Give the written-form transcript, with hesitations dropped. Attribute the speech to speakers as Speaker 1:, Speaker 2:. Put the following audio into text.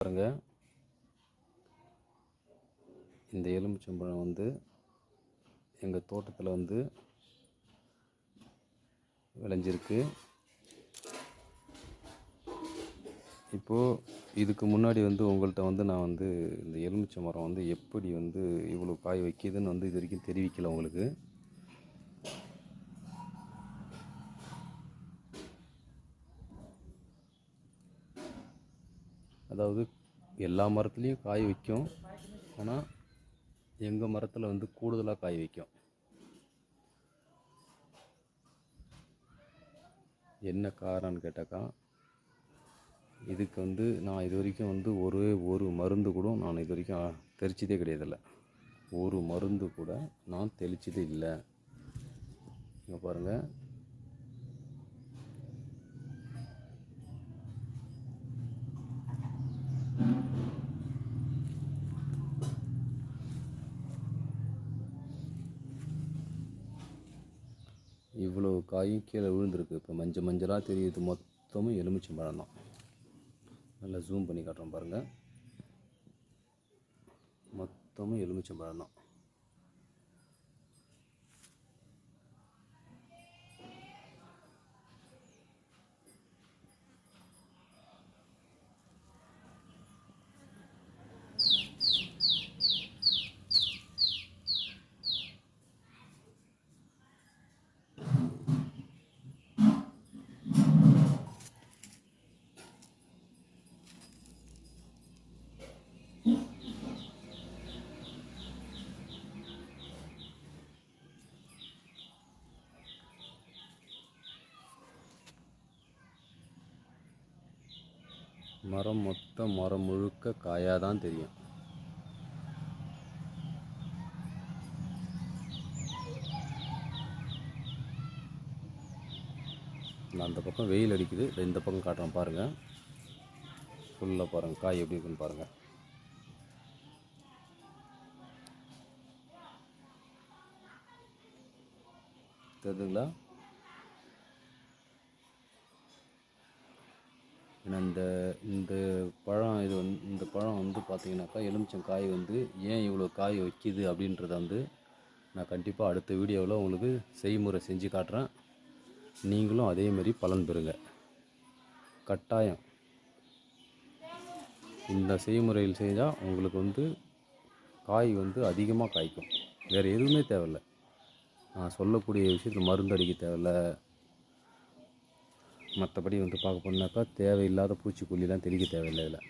Speaker 1: பாருங்க, இந்த எலுமிச்சம்பழம் வந்து எங்கள் தோட்டத்தில் வந்து விளைஞ்சிருக்கு. இப்போது இதுக்கு முன்னாடி வந்து உங்கள்கிட்ட வந்து நான் வந்து இந்த எலுமிச்சை மரம் வந்து எப்படி வந்து இவ்வளோ காய் வைக்கிதுன்னு வந்து இது வரைக்கும் தெரிவிக்கல உங்களுக்கு. அதாவது எல்லா மரத்துலேயும் காய் வைக்கும், ஆனால் எங்கள் மரத்தில் வந்து கூடுதலாக காய் வைக்கும். என்ன காரணம்னு கேட்டாக்கா, இதுக்கு வந்து நான் இது வரைக்கும் வந்து ஒரு மருந்து கூட நான் இது வரைக்கும் தெளிச்சதே கிடையாதுல்ல. ஒரு மருந்து கூட நான் தெளிச்சதே இல்லை. இங்கே பாருங்கள், இவ்வளோ காயும் கீழே விழுந்திருக்கு. இப்போ மஞ்சளாக தெரியுது, மொத்தமும் எலுமிச்சம்பழம் தான். நல்லா ஜூம் பண்ணி காட்டுறோம் பாருங்கள், மொத்தமும் எலுமிச்சம்பழம் தான். மரம் முழுக்க காயாக தான் தெரியும். நான் அந்த பக்கம் வெயில் அடிக்குது, இந்த பக்கம் காட்டுறேன் பாருங்கள். ஃபுல்லாக பாருங்கள் காய் எப்படி இருக்குன்னு பாருங்கள். தெரியுதுங்களா? ஏன்னா இந்த பழம் இந்த பழம் வந்து பார்த்திங்கனாக்கா, எலுமிச்சம் காய் வந்து ஏன் இவ்வளோ காய் வைக்கிது அப்படின்றத வந்து நான் கண்டிப்பாக அடுத்த வீடியோவில் உங்களுக்கு செய்முறை செஞ்சு காட்டுறேன். நீங்களும் அதேமாரி பலன் பெறுங்க கட்டாயம். இந்த செய்முறையில் செஞ்சால் உங்களுக்கு வந்து காய் வந்து அதிகமாக காய்க்கும். வேறு எதுவுமே தேவையில்லை. நான் சொல்லக்கூடிய விஷயத்தில் மருந்து அடிக்க தேவையில்லை. மற்றபடி வந்து பார்க்க போனாக்கா தேவையில்லாத பூச்சிக்கொல்லிலாம் தெளிக்க தேவையில்லை இதில்.